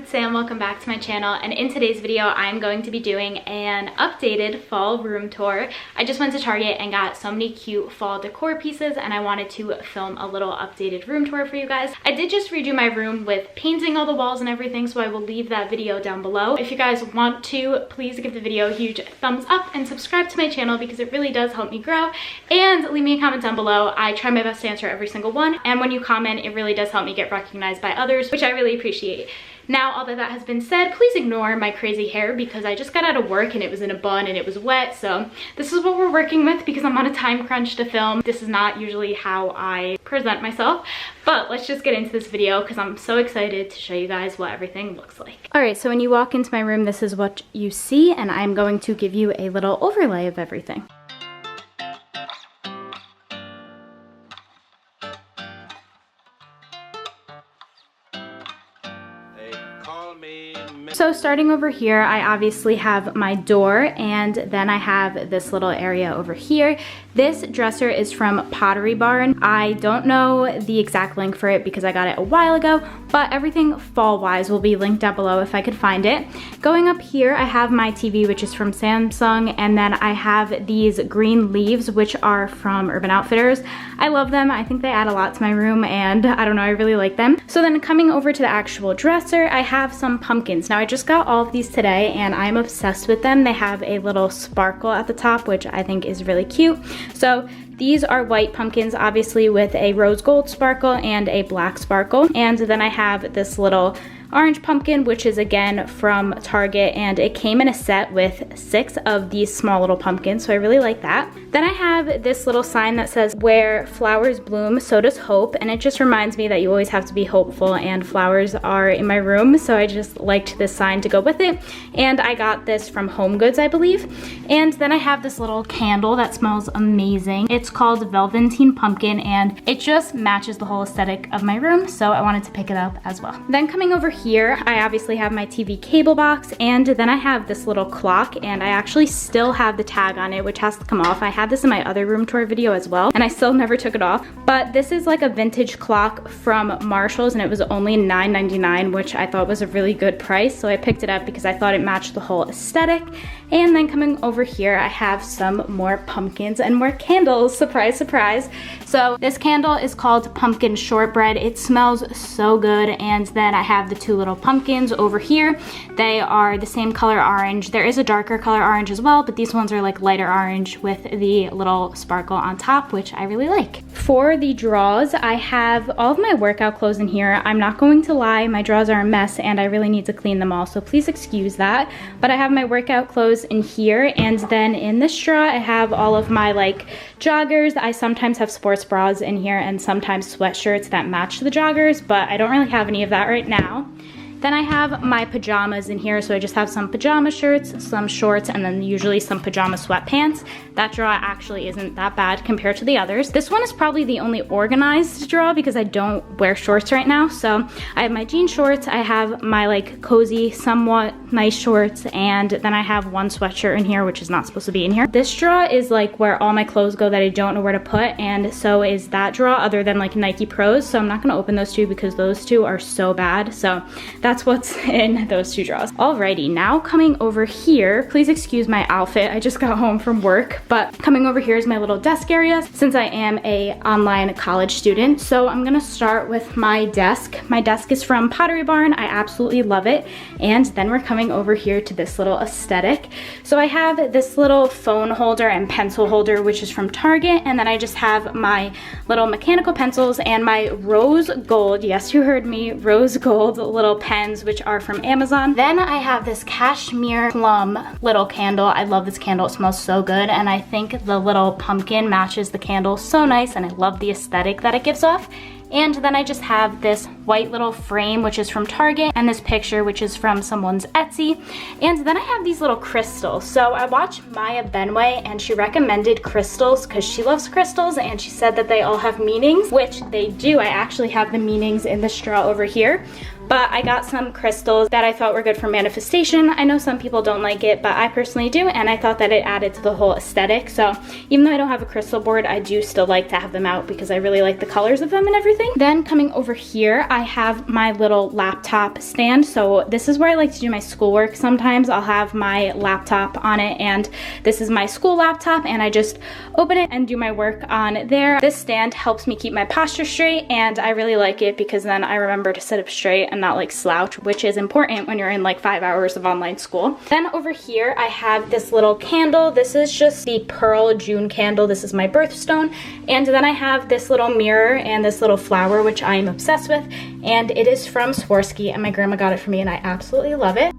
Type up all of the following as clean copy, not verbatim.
it's Sam. Welcome back to my channel, and in today's video I'm going to be doing an updated fall room tour. I just went to Target and got so many cute fall decor pieces, and I wanted to film a little updated room tour for you guys. I did just redo my room with painting all the walls and everything, so I will leave that video down below. If you guys want to, please give the video a huge thumbs up and subscribe to my channel because it really does help me grow, and leave me a comment down below. I try my best to answer every single one, and when you comment, it really does help me get recognized by others, which I really appreciate. Now, all that has been said, please ignore my crazy hair because I just got out of work and it was in a bun and it was wet. So this is what we're working with because I'm on a time crunch to film. This is not usually how I present myself, but let's just get into this video because I'm so excited to show you guys what everything looks like. All right, so when you walk into my room, this is what you see, and I'm going to give you a little overlay of everything. So starting over here, I obviously have my door, and then I have this little area over here. This dresser is from Pottery Barn. I don't know the exact link for it because I got it a while ago, but everything fall-wise will be linked down below if I could find it. Going up here, I have my TV, which is from Samsung, and then I have these green leaves, which are from Urban Outfitters. I love them. I think they add a lot to my room, and I don't know, I really like them. So then coming over to the actual dresser, I have some pumpkins. Now I just got all of these today and I'm obsessed with them. They have a little sparkle at the top, which I think is really cute. So these are white pumpkins, obviously with a rose gold sparkle and a black sparkle. And then I have this little orange pumpkin, which is again from Target, and it came in a set with 6 of these small little pumpkins, so I really like that. Then I have this little sign that says, "Where flowers bloom, so does hope," and it just reminds me that you always have to be hopeful, and flowers are in my room, so I just liked this sign to go with it. And I got this from Home Goods, I believe. And then I have this little candle that smells amazing. It's called Velveteen Pumpkin, and it just matches the whole aesthetic of my room, so I wanted to pick it up as well. Then coming over here, I obviously have my TV cable box, and then I have this little clock, and I actually still have the tag on it, which has to come off. I had this in my other room tour video as well, and I still never took it off. But this is like a vintage clock from Marshall's, and it was only $9.99, which I thought was a really good price, so I picked it up because I thought it matched the whole aesthetic. And then coming over here, I have some more pumpkins and more candles. Surprise, surprise. So this candle is called Pumpkin Shortbread. It smells so good. And then I have the 2 little pumpkins over here. They are the same color orange. There is a darker color orange as well, but these ones are like lighter orange with the little sparkle on top, which I really like. For the drawers, I have all of my workout clothes in here. I'm not going to lie, my drawers are a mess and I really need to clean them all, so please excuse that. But I have my workout clothes in here, and then in this drawer I have all of my like joggers. I sometimes have sports bras in here and sometimes sweatshirts that match the joggers, but I don't really have any of that right now. Then I have my pajamas in here, so I just have some pajama shirts, some shorts, and then usually some pajama sweatpants. That drawer actually isn't that bad compared to the others. This one is probably the only organized drawer because I don't wear shorts right now. So I have my jean shorts, I have my like cozy, somewhat nice shorts, and then I have one sweatshirt in here, which is not supposed to be in here. This drawer is like where all my clothes go that I don't know where to put, and so is that drawer other than like Nike Pros. So I'm not gonna open those 2 because those 2 are so bad. So that's what's in those 2 drawers. Alrighty, now coming over here, please excuse my outfit. I just got home from work, but coming over here is my little desk area since I am a online college student. So I'm gonna start with my desk. My desk is from Pottery Barn. I absolutely love it. And then we're coming over here to this little aesthetic. So I have this little phone holder and pencil holder, which is from Target. And then I just have my little mechanical pencils and my rose gold, yes, you heard me, rose gold little pen, which are from Amazon. Then I have this cashmere plum little candle. I love this candle, it smells so good, and I think the little pumpkin matches the candle so nice, and I love the aesthetic that it gives off. And then I just have this white little frame, which is from Target, and this picture, which is from someone's Etsy. And then I have these little crystals. So I watched Maya Benway, and she recommended crystals because she loves crystals, and she said that they all have meanings, which they do. I actually have the meanings in this straw over here. but I got some crystals that I thought were good for manifestation. I know some people don't like it, but I personally do, and I thought that it added to the whole aesthetic. So even though I don't have a crystal board, I do still like to have them out because I really like the colors of them and everything. Then coming over here, I have my little laptop stand. So this is where I like to do my schoolwork. Sometimes I'll have my laptop on it, and this is my school laptop, and I just open it and do my work on there. This stand helps me keep my posture straight, and I really like it because then I remember to sit up straight and not like slouch, which is important when you're in like 5 hours of online school. Then over here, I have this little candle. This is just the Pearl June candle. This is my birthstone. And then I have this little mirror and this little flower, which I am obsessed with, and it is from Swarovski, and my grandma got it for me, and I absolutely love it.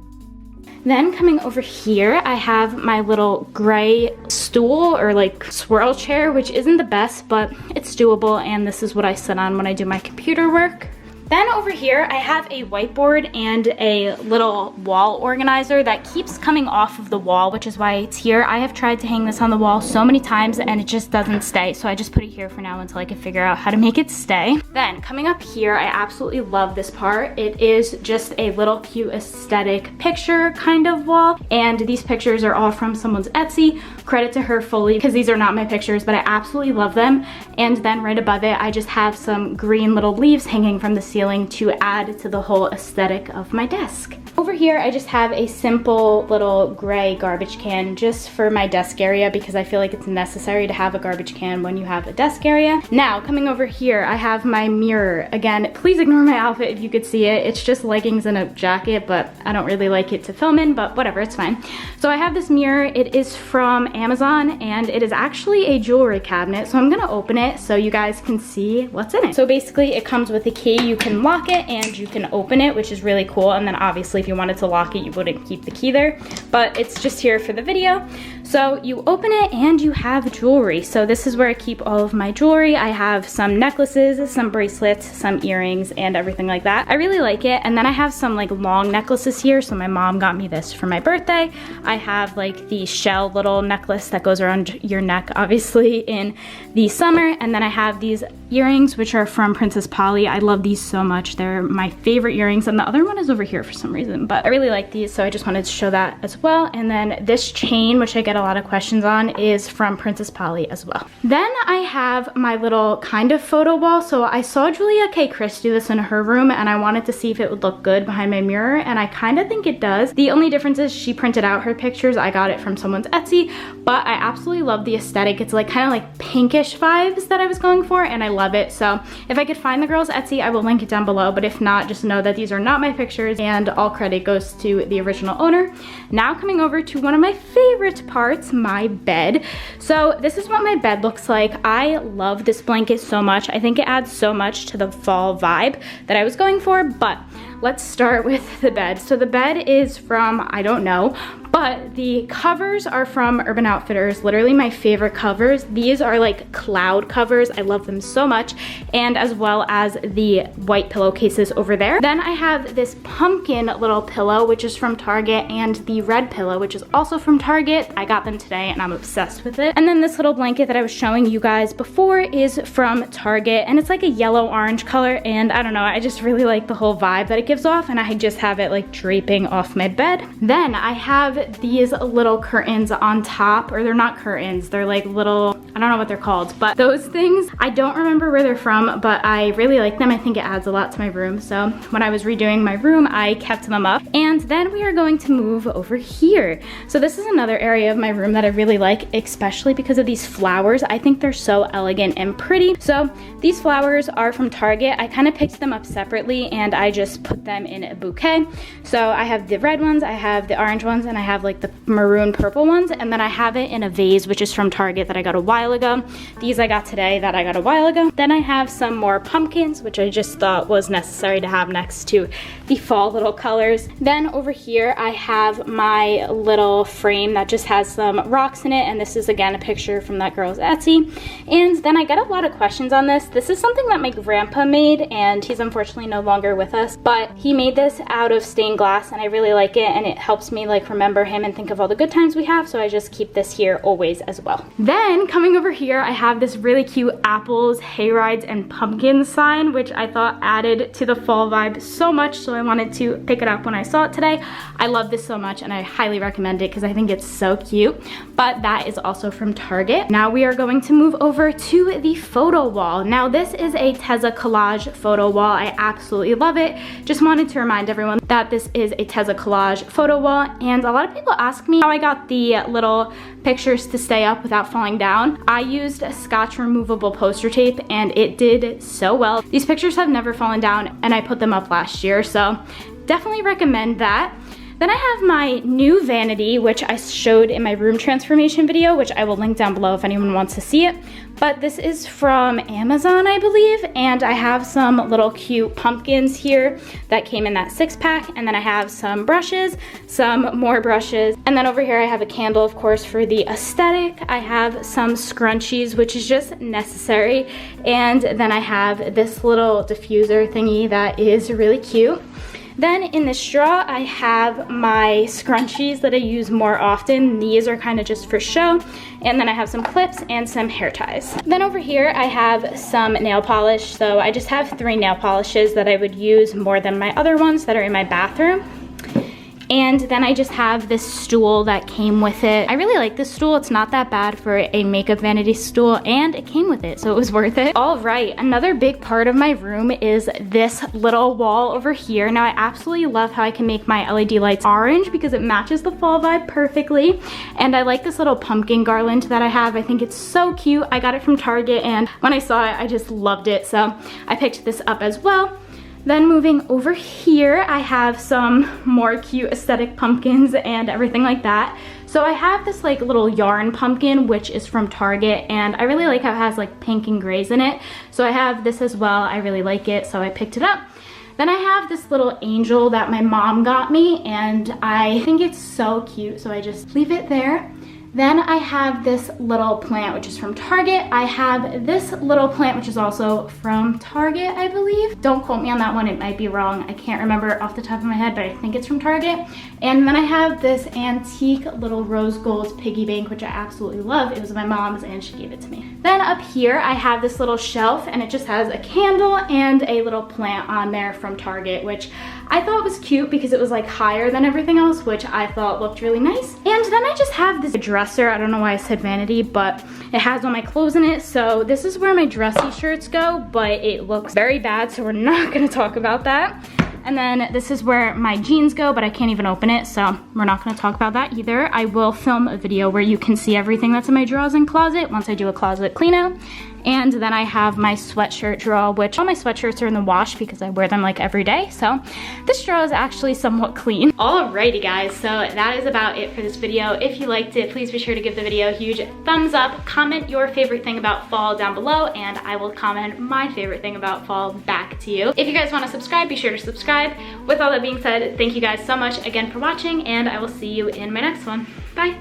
Then coming over here, I have my little gray stool or like swirl chair, which isn't the best, but it's doable, and this is what I sit on when I do my computer work. Then over here, I have a whiteboard and a little wall organizer that keeps coming off of the wall, which is why it's here. I have tried to hang this on the wall so many times and it just doesn't stay. So I just put it here for now until I can figure out how to make it stay. Then coming up here, I absolutely love this part. It is just a little cute aesthetic picture kind of wall. And these pictures are all from someone's Etsy. Credit to her fully because these are not my pictures, but I absolutely love them. And then right above it, I just have some green little leaves hanging from the ceiling to add to the whole aesthetic of my desk. Over here, I just have a simple little gray garbage can just for my desk area because I feel like it's necessary to have a garbage can when you have a desk area. Now, coming over here, I have my mirror. Again, please ignore my outfit if you could see it. It's just leggings and a jacket, but I don't really like it to film in, but whatever, it's fine. So I have this mirror. It is from Amazon, and it is actually a jewelry cabinet. So I'm gonna open it so you guys can see what's in it. So basically, it comes with a key. You can lock it and you can open it, which is really cool. And then obviously, if you wanted to lock it, you wouldn't keep the key there, but it's just here for the video. So you open it and you have jewelry. So this is where I keep all of my jewelry. I have some necklaces, some bracelets, some earrings, and everything like that. I really like it. And then I have some like long necklaces here. So my mom got me this for my birthday. I have like the shell little necklace that goes around your neck, obviously in the summer. And then I have these earrings, which are from Princess Polly. I love these so much. They're my favorite earrings. And the other one is over here for some reason, but I really like these. So I just wanted to show that as well. And then this chain, which I get a lot of questions on, is from Princess Polly as well. Then I have my little kind of photo wall. So I saw Julia K. Chris do this in her room, and I wanted to see if it would look good behind my mirror, and I kind of think it does. The only difference is she printed out her pictures. I got it from someone's Etsy, but I absolutely love the aesthetic. It's like kind of like pinkish vibes that I was going for, and I love it. So if I could find the girl's Etsy, I will link it down below, but if not, just know that these are not my pictures and all credit goes to the original owner. Now coming over to one of my favorite parts, my bed. So this is what my bed looks like. I love this blanket so much. I think it adds so much to the fall vibe that I was going for, but let's start with the bed. So the bed is from, I don't know, but the covers are from Urban Outfitters, literally my favorite covers. These are like cloud covers. I love them so much. And as well as the white pillowcases over there. Then I have this pumpkin little pillow, which is from Target, and the red pillow, which is also from Target. I got them today and I'm obsessed with it. And then this little blanket that I was showing you guys before is from Target, and it's like a yellow-orange color, and I don't know, I just really like the whole vibe that it gives off, and I just have it like draping off my bed. Then I have these little curtains on top, or they're not curtains, they're like little, I don't know what they're called, but those things, I don't remember where they're from, but I really like them. I think it adds a lot to my room. So when I was redoing my room, I kept them up. And then we are going to move over here. So this is another area of my room that I really like, especially because of these flowers. I think they're so elegant and pretty. So these flowers are from Target. I kind of picked them up separately and I just put them in a bouquet. So I have the red ones, I have the orange ones, and I have like the maroon purple ones. And then I have it in a vase, which is from Target that I got a while ago. These I got today that I got a while ago. Then I have some more pumpkins, which I just thought was necessary to have next to the fall little colors. Then over here, I have my little frame that just has some rocks in it. And this is again a picture from that girl's Etsy. And then I get a lot of questions on this. This is something that my grandpa made, and he's unfortunately no longer with us, but he made this out of stained glass and I really like it, and it helps me like remember him and think of all the good times we have, so I just keep this here always as well. Then coming over here, I have this really cute apples, hayrides, and pumpkins sign, which I thought added to the fall vibe so much, so I wanted to pick it up when I saw it today. I love this so much and I highly recommend it because I think it's so cute. But that is also from Target. Now we are going to move over to the photo wall. Now this is a Tezza collage photo wall. I absolutely love it. Just wanted to remind everyone that this is a Tezza collage photo wall, and a lot of people ask me how I got the little pictures to stay up without falling down. I used Scotch removable poster tape and it did so well. These pictures have never fallen down and I put them up last year, so definitely recommend that. Then I have my new vanity, which I showed in my room transformation video, which I will link down below if anyone wants to see it. But this is from Amazon, I believe, and I have some little cute pumpkins here that came in that 6-pack, and then I have some brushes, some more brushes, and then over here I have a candle, of course, for the aesthetic. I have some scrunchies, which is just necessary, and then I have this little diffuser thingy that is really cute. Then in this straw, I have my scrunchies that I use more often. These are kind of just for show. And then I have some clips and some hair ties. Then over here, I have some nail polish. So I just have 3 nail polishes that I would use more than my other ones that are in my bathroom. And then I just have this stool that came with it. I really like this stool. It's not that bad for a makeup vanity stool, and it came with it, so it was worth it. All right, another big part of my room is this little wall over here. Now I absolutely love how I can make my LED lights orange because it matches the fall vibe perfectly. And I like this little pumpkin garland that I have. I think it's so cute. I got it from Target, and when I saw it, I just loved it. So I picked this up as well. Then moving over here, I have some more cute aesthetic pumpkins and everything like that. So I have this like little yarn pumpkin, which is from Target, and I really like how it has like pink and grays in it. So I have this as well. I really like it, so I picked it up. Then I have this little angel that my mom got me, and I think it's so cute, so I just leave it there. Then I have this little plant, which is from Target. I have this little plant, which is also from Target, I believe. Don't quote me on that one, it might be wrong. I can't remember off the top of my head, but I think it's from Target. And then I have this antique little rose gold piggy bank, which I absolutely love. It was my mom's and she gave it to me. Then up here, I have this little shelf, and it just has a candle and a little plant on there from Target, which I thought was cute because it was like higher than everything else, which I thought looked really nice. And then I just have this dresser. I don't know why I said vanity, but it has all my clothes in it. So this is where my dressy shirts go, but it looks very bad, so we're not gonna talk about that. And then this is where my jeans go, but I can't even open it, so we're not gonna talk about that either. I will film a video where you can see everything that's in my drawers and closet once I do a closet clean out. And then I have my sweatshirt drawer, which all my sweatshirts are in the wash because I wear them like every day. So this drawer is actually somewhat clean. Alrighty guys, so that is about it for this video. If you liked it, please be sure to give the video a huge thumbs up. Comment your favorite thing about fall down below, and I will comment my favorite thing about fall back to you. If you guys want to subscribe, be sure to subscribe. With all that being said, thank you guys so much again for watching, and I will see you in my next one. Bye.